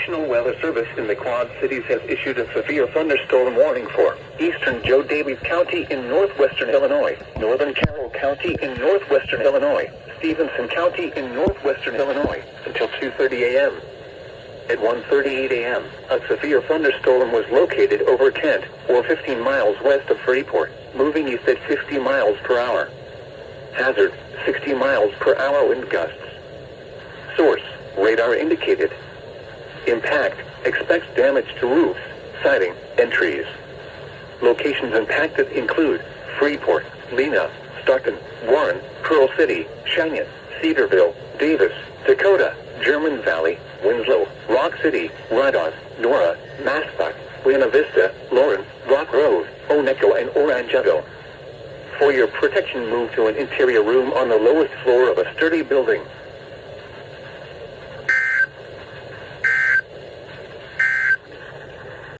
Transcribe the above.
National Weather Service in the Quad Cities has issued a severe thunderstorm warning for eastern Joe Daviess County in northwestern Illinois, northern Carroll County in northwestern Illinois, Stevenson County in northwestern Illinois, until 2:30 a.m. At 1:38 a.m., a severe thunderstorm was located over Kent, or 15 miles west of Freeport, moving east at 50 miles per hour. Hazard, 60 miles per hour wind gusts. Source, radar indicated. Impact, expects damage to roofs, siding, and trees. Locations impacted include Freeport, Lena, Stockton, Warren, Pearl City, Cheyenne, Cedarville, Davis, Dakota, German Valley, Winslow, Rock City, Rydon, Nora, Massac, Buena Vista, Lauren, Rock Grove, Onecho, and Orangeado. For your protection, move to an interior room on the lowest floor of a sturdy building.